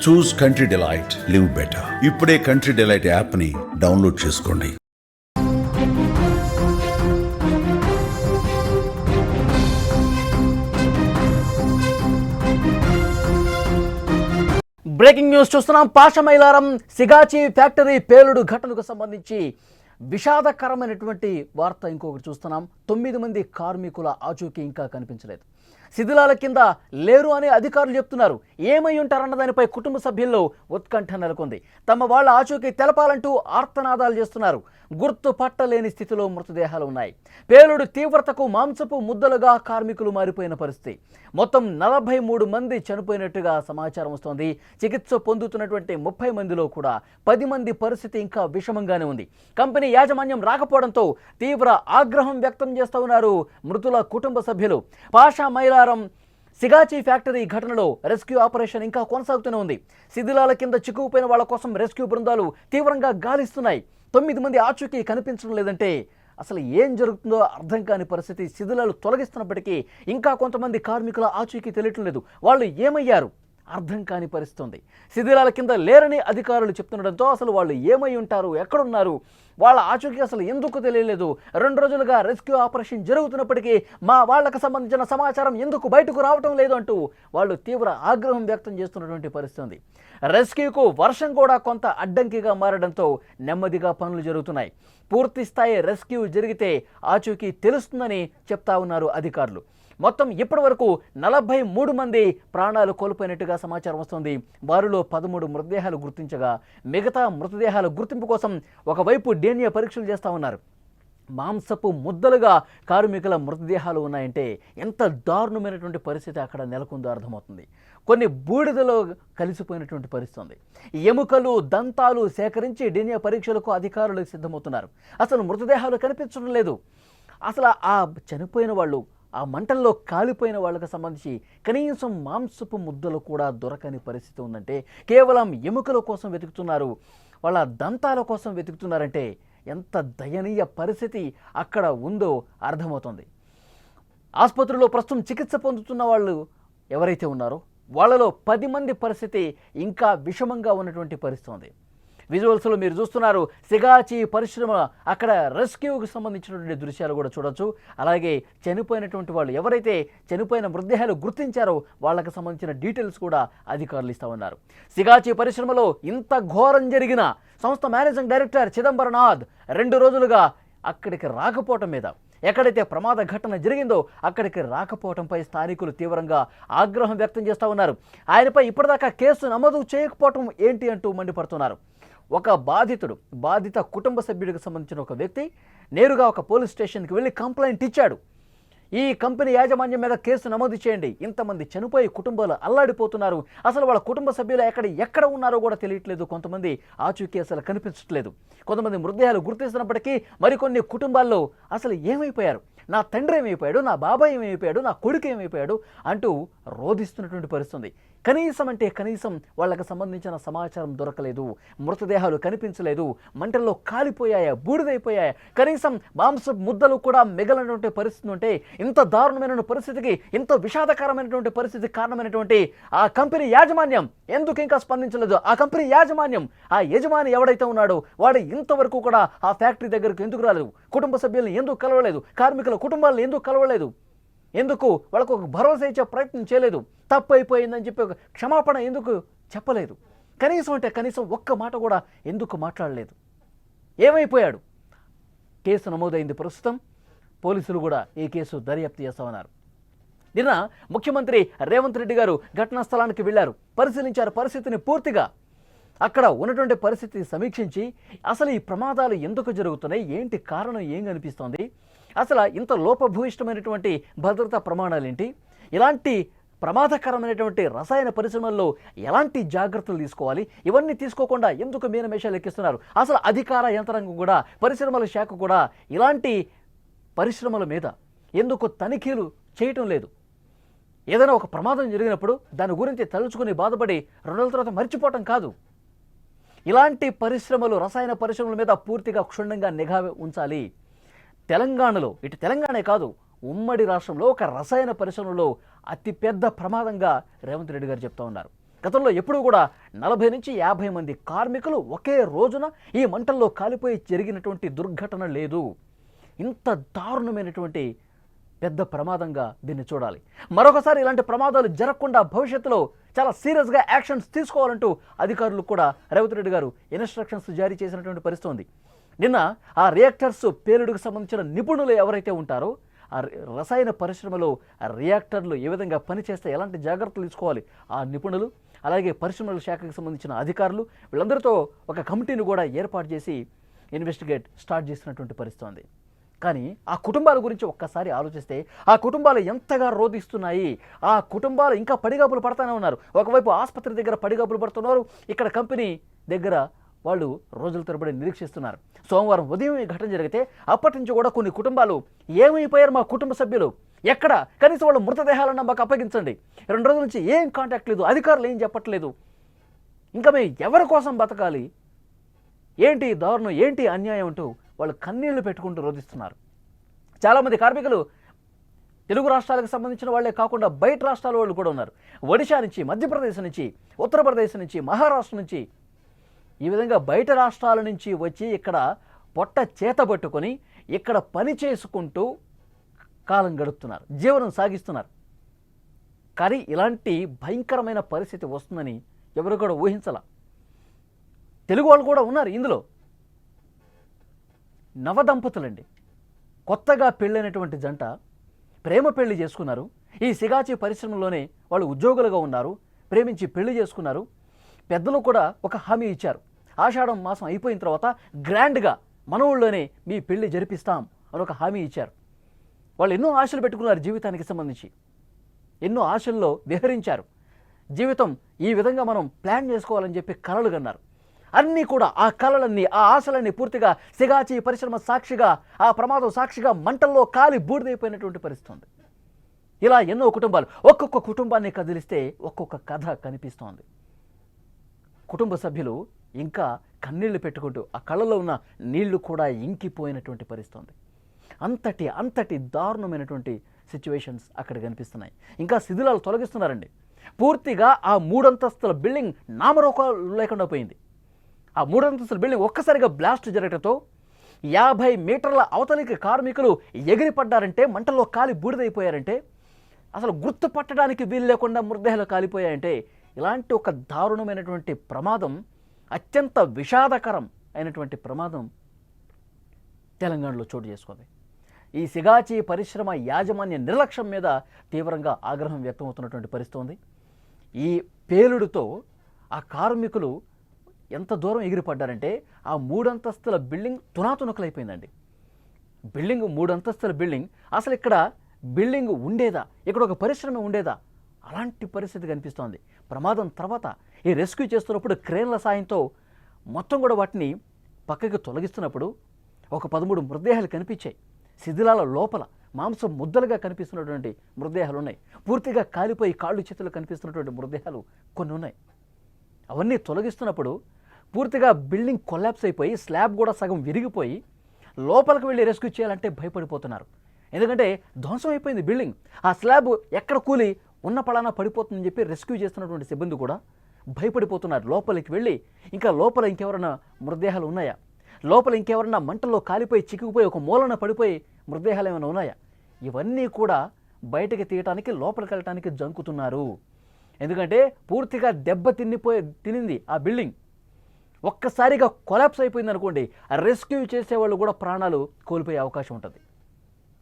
చూస్ country delight, live better. ఇప్పుడే country delight యాప్ని download చేసుకోండి. బ్రేకింగ్ న్యూస్ చూస్తున్నాం. పాషమైలారం సిగాచి ఫ్యాక్టరీ పేలుడు ఘటనకు సంబంధించి విషాదకరమైనటువంటి వార్త ఇంకొకటి చూస్తున్నాం. 9 మంది కార్మికుల ఆచూకీ ఇంకా కనిపించలేదు. శిథిలాల కింద లేరు అని అధికారులు చెప్తున్నారు. ఏమై ఉంటారన్న దానిపై కుటుంబ సభ్యుల్లో ఉత్కంఠ నెలకొంది. తమ వాళ్ళ ఆచూకీ తెలపాలంటూ ఆర్తనాదాలు చేస్తున్నారు. గుర్తుపట్టలేని స్థితిలో మృతదేహాలు ఉన్నాయి. పేలుడు తీవ్రతకు మాంసపు ముద్దలుగా కార్మికులు మారిపోయిన పరిస్థితి. మొత్తం 43 మంది చనిపోయినట్టుగా సమాచారం వస్తోంది. చికిత్స పొందుతున్నటువంటి 30 మందిలో కూడా 10 మంది పరిస్థితి ఇంకా విషమంగానే ఉంది. కంపెనీ యాజమాన్యం రాకపోవడంతో తీవ్ర ఆగ్రహం వ్యక్తం చేస్తూ ఉన్నారు మృతుల కుటుంబ సభ్యులు. పాషమైలారం సిగాచి ఫ్యాక్టరీ ఘటనలో రెస్క్యూ ఆపరేషన్ ఇంకా కొనసాగుతూనే ఉంది. శిథిలాల కింద చిక్కుకుపోయిన వాళ్ళ కోసం రెస్క్యూ బృందాలు తీవ్రంగా గాలిస్తున్నాయి. 9 మంది ఆచూకీ కనిపించడం లేదంటే అసలు ఏం జరుగుతుందో అర్థం కాని పరిస్థితి. శిథిలాలు తొలగిస్తున్నప్పటికీ ఇంకా కొంతమంది కార్మికుల ఆచూకీ తెలియటం లేదు. వాళ్ళు ఏమయ్యారు అర్థం కాని పరిస్థితి ఉంది. శిథిలాల కింద లేరని అధికారులు చెప్తుండడంతో అసలు వాళ్ళు ఏమై ఉంటారు, ఎక్కడున్నారు, వాళ్ళ ఆచూకీ అసలు ఎందుకు తెలియలేదు. 2 రోజులుగా రెస్క్యూ ఆపరేషన్ జరుగుతున్నప్పటికీ మా వాళ్ళకు సంబంధించిన సమాచారం ఎందుకు బయటకు రావటం లేదు అంటూ వాళ్ళు తీవ్ర ఆగ్రహం వ్యక్తం చేస్తున్నటువంటి పరిస్థితి ఉంది. రెస్క్యూకు వర్షం కూడా కొంత అడ్డంకిగా మారడంతో నెమ్మదిగా పనులు జరుగుతున్నాయి. పూర్తి స్థాయి రెస్క్యూ జరిగితే ఆచూకీ తెలుస్తుందని చెప్తా ఉన్నారు అధికారులు. మొత్తం ఇప్పటి వరకు 43 మంది ప్రాణాలు కోల్పోయినట్టుగా సమాచారం వస్తుంది. వారిలో 13 మృతదేహాలు గుర్తించగా మిగతా మృతదేహాల గుర్తింపు కోసం ఒకవైపు DNA పరీక్షలు చేస్తూ ఉన్నారు. మాంసపు ముద్దలుగా కార్మికుల మృతదేహాలు ఉన్నాయంటే ఎంత దారుణమైనటువంటి పరిస్థితి అక్కడ నెలకొందో అర్థమవుతుంది. కొన్ని బూడిదలో కలిసిపోయినటువంటి పరిస్థితి ఉంది. ఎముకలు, దంతాలు సేకరించి DNA పరీక్షలకు అధికారులు సిద్ధమవుతున్నారు. అసలు మృతదేహాలు కనిపించడం లేదు. అసలు ఆ చనిపోయిన వాళ్ళు, ఆ మంటల్లో కాలిపోయిన వాళ్ళకి సంబంధించి కనీసం మాంసపు ముద్దలు కూడా దొరకని పరిస్థితి ఉందంటే, కేవలం ఎముకల కోసం వెతుకుతున్నారు, వాళ్ళ దంతాల కోసం వెతుకుతున్నారంటే ఎంత దయనీయ పరిస్థితి అక్కడ ఉందో అర్థమవుతుంది. ఆసుపత్రిలో ప్రస్తుతం చికిత్స పొందుతున్న వాళ్ళు ఎవరైతే ఉన్నారో వాళ్ళలో 10 మంది పరిస్థితి ఇంకా విషమంగా ఉన్నటువంటి పరిస్థితి ఉంది. విజువల్స్లో మీరు చూస్తున్నారు. సిగాచి పరిశ్రమ అక్కడ రెస్క్యూకి సంబంధించినటువంటి దృశ్యాలు కూడా చూడొచ్చు. అలాగే చనిపోయినటువంటి వాళ్ళు ఎవరైతే చనిపోయిన మృతదేహాలు గుర్తించారో వాళ్ళకి సంబంధించిన డీటెయిల్స్ కూడా అధికారులు ఇస్తా ఉన్నారు. సిగాచి పరిశ్రమలో ఇంత ఘోరం జరిగిన సంస్థ మేనేజింగ్ డైరెక్టర్ చిదంబరనాథ్ 2 రోజులుగా అక్కడికి రాకపోవటం మీద, ఎక్కడైతే ప్రమాద ఘటన జరిగిందో అక్కడికి రాకపోవడంపై స్థానికులు తీవ్రంగా ఆగ్రహం వ్యక్తం చేస్తూ ఉన్నారు. ఆయనపై ఇప్పటిదాకా కేసు నమోదు చేయకపోవటం ఏంటి అంటూ మండిపడుతున్నారు. ఒక బాధిత కుటుంబ సభ్యుడికి సంబంధించిన ఒక వ్యక్తి నేరుగా ఒక పోలీస్ స్టేషన్కి వెళ్ళి కంప్లైంట్ ఇచ్చాడు. ఈ కంపెనీ యాజమాన్యం మీద కేసు నమోదు చేయండి, ఇంతమంది చనిపోయి కుటుంబాలు అల్లాడిపోతున్నారు, అసలు వాళ్ళ కుటుంబ సభ్యులు ఎక్కడ ఉన్నారో కూడా తెలియట్లేదు, కొంతమంది ఆచూకీ అసలు కనిపించట్లేదు, కొంతమంది మృతదేహాలు గుర్తిస్తున్నప్పటికీ మరికొన్ని కుటుంబాల్లో అసలు ఏమైపోయారు, నా తండ్రి ఏమైపోయాడు, నా బాబాయ్ ఏమైపోయాడు, నా కొడుకు ఏమైపోయాడు అంటూ రోధిస్తున్నటువంటి పరిస్థితి. కనీసం వాళ్ళకి సంబంధించిన సమాచారం దొరకలేదు, మృతదేహాలు కనిపించలేదు, మంటల్లో కాలిపోయాయా, బూడిదైపోయాయా, కనీసం మాంస ముద్దలు కూడా మిగలనటువంటి పరిస్థితి ఉంటే ఇంత దారుణమైన పరిస్థితికి, ఇంత విషాదకరమైనటువంటి పరిస్థితికి కారణమైనటువంటి ఆ కంపెనీ యాజమాన్యం ఎందుకు ఇంకా స్పందించలేదు? ఆ కంపెనీ యాజమాన్యం, ఆ యజమాని ఎవడైతే ఉన్నాడో వాడు ఇంతవరకు కూడా ఆ ఫ్యాక్టరీ దగ్గరకు ఎందుకు రాలేదు? కుటుంబ సభ్యులను ఎందుకు కలవలేదు? కార్మికుల కుటుంబాలను ఎందుకు కలవలేదు? ఎందుకు వాళ్ళకు ఒక భరోసా ఇచ్చే ప్రయత్నం చేయలేదు? తప్పు అయిపోయిందని చెప్పి ఒక క్షమాపణ ఎందుకు చెప్పలేదు? కనీసం ఒక్క మాట కూడా ఎందుకు మాట్లాడలేదు? ఏమైపోయాడు? కేసు నమోదైంది. ప్రస్తుతం పోలీసులు కూడా ఈ కేసు దర్యాప్తు చేస్తా ఉన్నారు. నిన్న ముఖ్యమంత్రి రేవంత్ రెడ్డి గారు ఘటనా స్థలానికి వెళ్లారు, పరిశీలించారు పరిస్థితిని పూర్తిగా. అక్కడ ఉన్నటువంటి పరిస్థితిని సమీక్షించి అసలు ఈ ప్రమాదాలు ఎందుకు జరుగుతున్నాయి, ఏంటి కారణం, ఏం కనిపిస్తోంది, అసలు ఇంత లోపభూయిష్టమైనటువంటి భద్రతా ప్రమాణాలు ఏంటి, ఇలాంటి ప్రమాదకరమైనటువంటి రసాయన పరిశ్రమల్లో ఎలాంటి జాగ్రత్తలు తీసుకోవాలి, ఇవన్నీ తీసుకోకుండా ఎందుకు మీనమేషాలు ఎక్కిస్తున్నారు, అసలు అధికార యంత్రాంగం కూడా, పరిశ్రమల శాఖ కూడా ఇలాంటి పరిశ్రమల మీద ఎందుకు తనిఖీలు చేయటం లేదు? ఏదైనా ఒక ప్రమాదం జరిగినప్పుడు దాని గురించి తలుచుకుని బాధపడి 2 రోజుల తర్వాత మర్చిపోవటం కాదు. ఇలాంటి పరిశ్రమలు, రసాయన పరిశ్రమల మీద పూర్తిగా క్షుణ్ణంగా నిఘా ఉంచాలి. తెలంగాణలో, ఇటు తెలంగాణే కాదు ఉమ్మడి రాష్ట్రంలో ఒక రసాయన పరిశ్రమలో అతిపెద్ద ప్రమాదంగా రేవంత్ రెడ్డి గారు చెప్తా ఉన్నారు. గతంలో ఎప్పుడూ కూడా 40 నుంచి 50 మంది కార్మికులు ఒకే రోజున ఈ మంటల్లో కాలిపోయి జరిగినటువంటి దుర్ఘటన లేదు. ఇంత దారుణమైనటువంటి పెద్ద ప్రమాదంగా దీన్ని చూడాలి. మరొకసారి ఇలాంటి ప్రమాదాలు జరగకుండా భవిష్యత్తులో చాలా సీరియస్గా యాక్షన్స్ తీసుకోవాలంటూ అధికారులు కూడా రేవంత్ రెడ్డి గారు ఇన్స్ట్రక్షన్స్ జారీ చేసినటువంటి పరిస్థితి ఉంది. నిన్న ఆ రియాక్టర్స్ పేలుడుకు సంబంధించిన నిపుణులు ఎవరైతే ఉంటారో ఆ రసాయన పరిశ్రమలో ఆ రియాక్టర్లు ఏ విధంగా పనిచేస్తే ఎలాంటి జాగ్రత్తలు తీసుకోవాలి ఆ నిపుణులు, అలాగే పరిశ్రమల శాఖకు సంబంధించిన అధికారులు వీళ్ళందరితో ఒక కమిటీని కూడా ఏర్పాటు చేసి ఇన్వెస్టిగేట్ స్టార్ట్ చేసినటువంటి పరిస్థితి ఉంది. కానీ ఆ కుటుంబాల గురించి ఒక్కసారి ఆలోచిస్తే ఆ కుటుంబాలు ఎంతగా రోధిస్తున్నాయి. ఆ కుటుంబాలు ఇంకా పడిగాపులు పడతానే ఉన్నారు. ఒకవైపు ఆసుపత్రి దగ్గర పడిగాపులు పడుతున్నారు, ఇక్కడ కంపెనీ దగ్గర వాళ్ళు రోజుల తరబడి నిరీక్షిస్తున్నారు. సోమవారం ఉదయం ఈ ఘటన జరిగితే అప్పటి నుంచి కూడా కొన్ని కుటుంబాలు ఏమైపోయారు మా కుటుంబ సభ్యులు, ఎక్కడ కనీసం వాళ్ళ మృతదేహాలన్నా మాకు అప్పగించండి, 2 రోజుల నుంచి ఏం కాంటాక్ట్ లేదు, అధికారులు ఏం చెప్పట్లేదు, ఇంకా మేము ఎవరి కోసం బతకాలి, ఏంటి దారుణం, ఏంటి అన్యాయం అంటూ వాళ్ళు కన్నీళ్లు పెట్టుకుంటూ రోధిస్తున్నారు. చాలామంది కార్మికులు తెలుగు రాష్ట్రాలకు సంబంధించిన వాళ్ళే కాకుండా బయట రాష్ట్రాల వాళ్ళు కూడా ఉన్నారు. ఒడిశా నుంచి, మధ్యప్రదేశ్ నుంచి, ఉత్తరప్రదేశ్ నుంచి, మహారాష్ట్ర నుంచి, ఈ విధంగా బయట రాష్ట్రాల నుంచి వచ్చి ఇక్కడ పొట్ట చేత పట్టుకొని ఇక్కడ పని చేసుకుంటూ కాలం గడుపుతున్నారు, జీవనం సాగిస్తున్నారు. కానీ ఇలాంటి భయంకరమైన పరిస్థితి వస్తుందని ఎవరు కూడా ఊహించాల. తెలుగు వాళ్ళు కూడా ఉన్నారు ఇందులో. నవదంపతులండి, కొత్తగా పెళ్ళైనటువంటి జంట ప్రేమ పెళ్లి చేసుకున్నారు. ఈ సిగాచి పరిశ్రమలోనే వాళ్ళు ఉద్యోగులుగా ఉన్నారు, ప్రేమించి పెళ్లి చేసుకున్నారు. పెద్దలు కూడా ఒక హామీ ఇచ్చారు, ఆషాఢం మాసం అయిపోయిన తర్వాత గ్రాండ్గా మన ఊళ్ళోనే మీ పెళ్లి జరిపిస్తాం అని ఒక హామీ ఇచ్చారు. వాళ్ళు ఎన్నో ఆశలు పెట్టుకున్నారు, జీవితానికి సంబంధించి ఎన్నో ఆశల్లో విహరించారు. జీవితం ఈ విధంగా మనం ప్లాన్ చేసుకోవాలని చెప్పి కలలు కన్నారు. అన్నీ కూడా ఆ కలలన్నీ, ఆ ఆశలన్నీ పూర్తిగా సిగాచి పరిశ్రమ సాక్షిగా, ఆ ప్రమాదం సాక్షిగా మంటల్లో కాలి బూడిదైపోయినటువంటి పరిస్థితి ఉంది. ఇలా ఎన్నో కుటుంబాలు, ఒక్కొక్క కుటుంబాన్ని కదిలిస్తే ఒక్కొక్క కథ కనిపిస్తోంది. కుటుంబ సభ్యులు ఇంకా కన్నీళ్లు పెట్టుకుంటూ ఆ కళ్ళలో ఉన్న నీళ్లు కూడా ఇంకిపోయినటువంటి పరిస్థితి ఉంది. అంతటి దారుణమైనటువంటి సిచ్యువేషన్స్ అక్కడ కనిపిస్తున్నాయి. ఇంకా శిథిలాలు తొలగిస్తున్నారండి. పూర్తిగా ఆ 3 అంతస్తుల బిల్డింగ్ నామరూపాలు లేకుండా పోయింది. ఆ 3 అంతస్తుల బిల్డింగ్ ఒక్కసారిగా బ్లాస్ట్ జరగడంతో 50 మీటర్ల అవతలికి కార్మికులు ఎగిరిపడ్డారంటే, మంటల్లో కాలి బూడిదైపోయారంటే, అసలు గుర్తుపట్టడానికి వీలు లేకుండా మృతదేహాలు కాలిపోయాయంటే, ఇలాంటి ఒక దారుణమైనటువంటి ప్రమాదం, అత్యంత విషాదకరం అయినటువంటి ప్రమాదం తెలంగాణలో చోటు చేసుకుంది. ఈ సిగాచి పరిశ్రమ యాజమాన్య నిర్లక్ష్యం మీద తీవ్రంగా ఆగ్రహం వ్యక్తమవుతున్నటువంటి పరిస్థితి ఉంది. ఈ పేలుడుతో ఆ కార్మికులు ఎంత దూరం ఎగిరిపడ్డారంటే ఆ 3 అంతస్తుల బిల్డింగ్ తునాతునకలైపోయిందండి. బిల్డింగ్ 3 అంతస్తుల బిల్డింగ్, అసలు ఇక్కడ బిల్డింగ్ ఉండేదా, ఇక్కడ ఒక పరిశ్రమ ఉండేదా, అలాంటి పరిస్థితి కనిపిస్తోంది. ప్రమాదం తర్వాత ఈ రెస్క్యూ చేస్తున్నప్పుడు క్రేన్ల సాయంతో మొత్తం కూడా వాటిని పక్కకి తొలగిస్తున్నప్పుడు ఒక 13 మృతదేహాలు కనిపించాయి. శిథిలాల లోపల మాంసం ముద్దలుగా కనిపిస్తున్నటువంటి మృతదేహాలు ఉన్నాయి. పూర్తిగా కాలిపోయి కాళ్ళు చేతులు కనిపిస్తున్నటువంటి మృతదేహాలు కొన్ని ఉన్నాయి. అవన్నీ తొలగిస్తున్నప్పుడు పూర్తిగా బిల్డింగ్ కొలాప్స్ అయిపోయి స్లాబ్ కూడా సగం విరిగిపోయి లోపలికి వెళ్ళి రెస్క్యూ చేయాలంటే భయపడిపోతున్నారు. ఎందుకంటే ధ్వంసం అయిపోయింది బిల్డింగ్. ఆ స్లాబ్ ఎక్కడ కూలి ఉన్న పడానా పడిపోతుందని చెప్పి రెస్క్యూ చేస్తున్నటువంటి సిబ్బంది కూడా భయపడిపోతున్నారు. లోపలికి వెళ్ళి ఇంకా లోపల ఇంకెవరైనా మృతదేహాలు ఉన్నాయా, లోపల ఇంకెవరన్నా మంటల్లో కాలిపోయి చిక్కుకుపోయి ఒక మూలన పడిపోయి మృతదేహాలు ఏమైనా ఉన్నాయా, ఇవన్నీ కూడా బయటకు తీయటానికి లోపలికి వెళ్ళటానికి జంకుతున్నారు. ఎందుకంటే పూర్తిగా తినింది ఆ బిల్డింగ్. ఒక్కసారిగా కొలాప్స్ అయిపోయింది అనుకోండి, రెస్క్యూ చేసేవాళ్ళు కూడా ప్రాణాలు కోల్పోయే అవకాశం ఉంటుంది.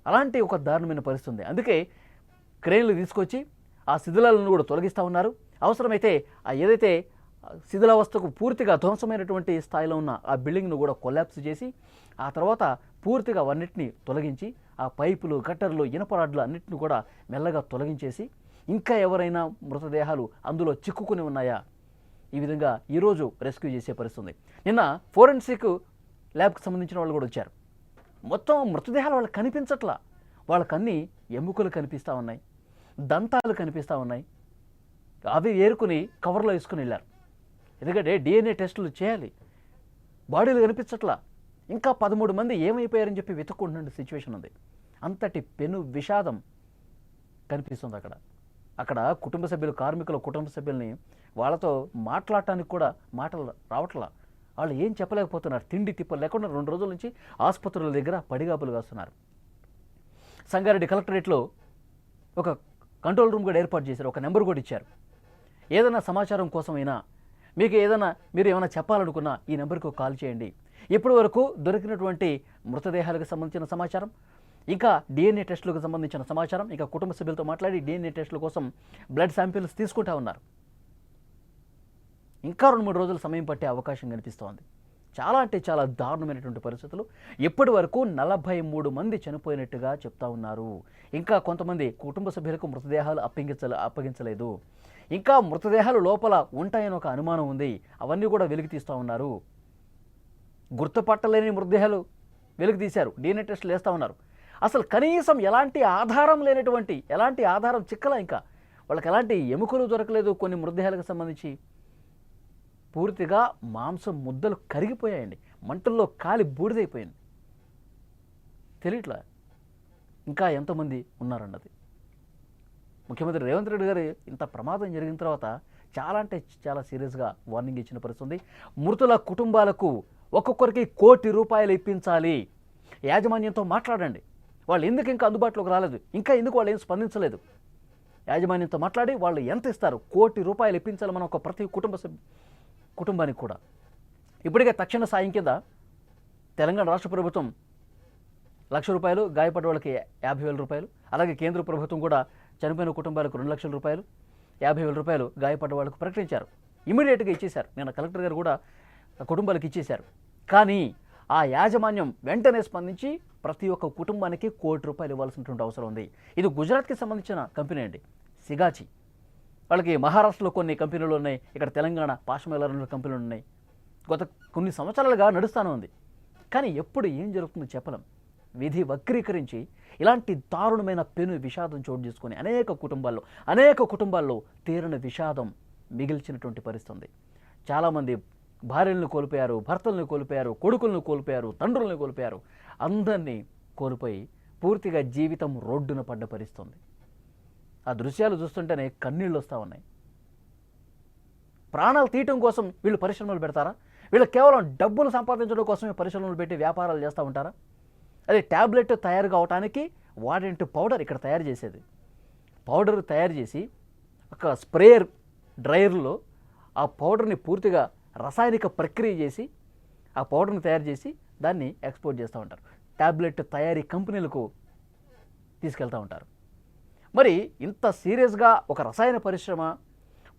అలాంటి ఒక దారుణమైన పరిస్థితి ఉంది. అందుకే క్రేన్లు తీసుకొచ్చి ఆ శిథిలాలను కూడా తొలగిస్తూ ఉన్నారు. అవసరమైతే ఆ ఏదైతే శిథిలావస్థకు పూర్తిగా ధ్వంసమైనటువంటి స్థాయిలో ఉన్న ఆ బిల్డింగ్ను కూడా కొలాప్స్ చేసి ఆ తర్వాత పూర్తిగా అవన్నిటిని తొలగించి ఆ పైపులు, గట్టర్లు, ఇనపరాడ్లు అన్నిటిని కూడా మెల్లగా తొలగించేసి ఇంకా ఎవరైనా మృతదేహాలు అందులో చిక్కుకుని ఉన్నాయా, ఈ విధంగా ఈరోజు రెస్క్యూ చేసే పరిస్థితుంది. నిన్న ఫోరెన్సిక్ ల్యాబ్కి సంబంధించిన వాళ్ళు కూడా వచ్చారు. మొత్తం మృతదేహాలు వాళ్ళకి కనిపించట్లా. వాళ్ళకన్నీ ఎముకలు కనిపిస్తూ ఉన్నాయి, దంతాలు కనిపిస్తూ ఉన్నాయి. అవి ఏరుకుని కవర్లో వేసుకుని వెళ్ళారు. ఎందుకంటే DNA టెస్టులు చేయాలి. బాడీలు కనిపించట్లా. ఇంకా 13 మంది ఏమైపోయారని చెప్పి వెతుక్కుంటున్న సిచ్యువేషన్ ఉంది. అంతటి పెను విషాదం కనిపిస్తుంది అక్కడ. కుటుంబ సభ్యులు, కార్మికుల కుటుంబ సభ్యుల్ని వాళ్ళతో మాట్లాడటానికి కూడా మాటలు రావట్లా. వాళ్ళు ఏం చెప్పలేకపోతున్నారు. తిండి తిప్పలు లేకుండా 2 రోజుల నుంచి ఆసుపత్రుల దగ్గర పడిగాపులు కాస్తున్నారు. సంగారెడ్డి కలెక్టరేట్లో ఒక కంట్రోల్ రూమ్ కూడా ఏర్పాటు చేశారు. ఒక నెంబర్ కూడా ఇచ్చారు. ఏదైనా సమాచారం కోసమైనా మీకు మీరు ఏమైనా చెప్పాలనుకున్నా ఈ నెంబర్కు కాల్ చేయండి. ఇప్పటి వరకు దొరికినటువంటి మృతదేహాలకు సంబంధించిన సమాచారం, ఇంకా డిఎన్ఏ టెస్టులకు సంబంధించిన సమాచారం, ఇంకా కుటుంబ సభ్యులతో మాట్లాడి డిఎన్ఏ టెస్టుల కోసం బ్లడ్ శాంపిల్స్ తీసుకుంటా ఉన్నారు. ఇంకా 2-3 రోజులు సమయం పట్టే అవకాశం కనిపిస్తోంది. చాలా అంటే చాలా దారుణమైనటువంటి పరిస్థితులు. ఇప్పటి వరకు 43 మంది చనిపోయినట్టుగా చెప్తా ఉన్నారు. ఇంకా కొంతమంది కుటుంబ సభ్యులకు మృతదేహాలు అప్పగించలేదు. ఇంకా మృతదేహాలు లోపల ఉంటాయని ఒక అనుమానం ఉంది. అవన్నీ కూడా వెలికి తీస్తూ ఉన్నారు. గుర్తుపట్టలేని మృతదేహాలు వెలికి తీశారు. డిఎన్ఏ టెస్టులు వేస్తూ ఉన్నారు. అసలు కనీసం ఎలాంటి ఆధారం లేనటువంటి, ఎలాంటి ఆధారం చిక్కలా, ఇంకా వాళ్ళకి ఎలాంటి ఎముకలు దొరకలేదు. కొన్ని మృతదేహాలకు సంబంధించి పూర్తిగా మాంసం ముద్దలు కరిగిపోయాయండి. మంటల్లో కాలి బూడిదైపోయింది. తెలియట్లా ఇంకా ఎంతమంది ఉన్నారన్నది. ముఖ్యమంత్రి రేవంత్ రెడ్డి గారు ఇంత ప్రమాదం జరిగిన తర్వాత చాలా అంటే చాలా సీరియస్గా వార్నింగ్ ఇచ్చిన పరిస్థితుంది. మృతుల కుటుంబాలకు ఒక్కొక్కరికి ₹1 కోటి ఇప్పించాలి. యాజమాన్యంతో మాట్లాడండి. వాళ్ళు ఎందుకు ఇంకా అందుబాటులోకి రాలేదు, ఇంకా ఎందుకు వాళ్ళు ఏం స్పందించలేదు, యాజమాన్యంతో మాట్లాడి వాళ్ళు ఎంత ఇస్తారు, ₹1 కోటి ఇప్పించాలి మనం ఒక ప్రతి కుటుంబానికి కూడా. ఇప్పటికే తక్షణ సాయం కింద తెలంగాణ రాష్ట్ర ప్రభుత్వం ₹1,00,000, గాయపడ్డ వాళ్ళకి ₹50,000, అలాగే కేంద్ర ప్రభుత్వం కూడా చనిపోయిన కుటుంబాలకు ₹2,00,000, ₹50,000 గాయపడ్డ వాళ్ళకు ప్రకటించారు. ఇమీడియట్గా ఇచ్చేశారు. నేను కలెక్టర్ గారు కూడా కుటుంబాలకు ఇచ్చేశారు. కానీ ఆ యాజమాన్యం వెంటనే స్పందించి ప్రతి ఒక్క కుటుంబానికి ₹1 కోటి ఇవ్వాల్సినటువంటి అవసరం ఉంది. ఇది గుజరాత్కి సంబంధించిన కంపెనీ అండి, సిగాచి. వాళ్ళకి మహారాష్ట్రలో కొన్ని కంపెనీలు ఉన్నాయి, ఇక్కడ తెలంగాణ పాషమేలారంలో కంపెనీలు ఉన్నాయి. గత కొన్ని సంవత్సరాలుగా నడుస్తూనే ఉంది. కానీ ఎప్పుడు ఏం జరుగుతుందో చెప్పలేం. విధి వక్రీకరించి ఇలాంటి దారుణమైన పెను విషాదం చోటు చేసుకొని అనేక కుటుంబాల్లో తీరని విషాదం మిగిల్చినటువంటి పరిస్థితి. చాలామంది భార్యలను కోల్పోయారు, భర్తలను కోల్పోయారు, కొడుకులను కోల్పోయారు, తండ్రులను కోల్పోయారు. అందరినీ కోల్పోయి పూర్తిగా జీవితం రోడ్డున పడ్డ పరిస్థితి. ఆ దృశ్యాలు చూస్తుంటేనే కన్నీళ్ళు వస్తూ ఉన్నాయి. ప్రాణాలు తీయటం కోసం వీళ్ళు పరిశ్రమలు పెడతారా? వీళ్ళు కేవలం డబ్బులు సంపాదించడం కోసమే పరిశ్రమలు పెట్టి వ్యాపారాలు చేస్తూ ఉంటారా? అది ట్యాబ్లెట్ తయారు కావడానికి వాడేంటి పౌడర్ ఇక్కడ తయారు చేసేది. పౌడర్ తయారు చేసి ఒక స్ప్రేయర్ డ్రైయర్లో ఆ పౌడర్ని పూర్తిగా రసాయనిక ప్రక్రియ చేసి ఆ పౌడర్ని తయారు చేసి దాన్ని ఎక్స్పోర్ట్ చేస్తూ ఉంటారు. ట్యాబ్లెట్ తయారీ కంపెనీలకు తీసుకెళ్తూ ఉంటారు. మరి ఇంత సీరియస్గా ఒక రసాయన పరిశ్రమ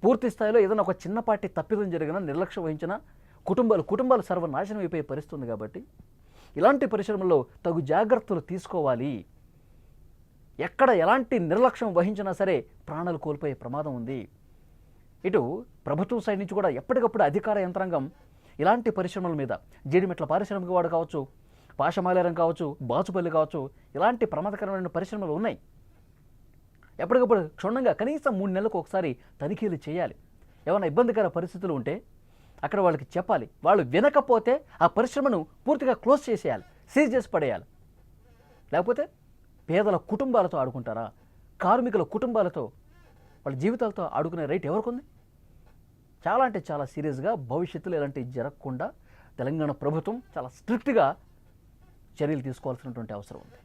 పూర్తి స్థాయిలో ఏదైనా ఒక చిన్నపాటి తప్పిదం జరిగినా, నిర్లక్ష్యం వహించిన కుటుంబాలు సర్వనాశనం అయిపోయే పరిస్థితి ఉంది. కాబట్టి ఇలాంటి పరిశ్రమల్లో తగు జాగ్రత్తలు తీసుకోవాలి. ఎక్కడ ఎలాంటి నిర్లక్ష్యం వహించినా సరే ప్రాణాలు కోల్పోయే ప్రమాదం ఉంది. ఇటు ప్రభుత్వం సైడ్ నుంచి కూడా ఎప్పటికప్పుడు అధికార యంత్రాంగం ఇలాంటి పరిశ్రమల మీద, జీడిమెట్ల పారిశ్రామిక వాడు కావచ్చు, పాషమాలేరం కావచ్చు, బాచుపల్లి కావచ్చు, ఇలాంటి ప్రమాదకరమైన పరిశ్రమలు ఉన్నాయి. ఎప్పటికప్పుడు క్షుణ్ణంగా కనీసం 3 నెలలకు ఒకసారి తనిఖీలు చేయాలి. ఏమైనా ఇబ్బందికర పరిస్థితులు ఉంటే అక్కడ వాళ్ళకి చెప్పాలి. వాళ్ళు వినకపోతే ఆ పరిశ్రమను పూర్తిగా క్లోజ్ చేసేయాలి, సీజ్ చేసి పడేయాలి. లేకపోతే పేదల కుటుంబాలతో ఆడుకుంటారా? కార్మికుల కుటుంబాలతో, వాళ్ళ జీవితాలతో ఆడుకునే రైట్ ఎవరికి ఉంది? చాలా అంటే చాలా సీరియస్గా భవిష్యత్తులో ఇలాంటివి జరగకుండా తెలంగాణ ప్రభుత్వం చాలా స్ట్రిక్ట్గా చర్యలు తీసుకోవాల్సినటువంటి అవసరం ఉంది.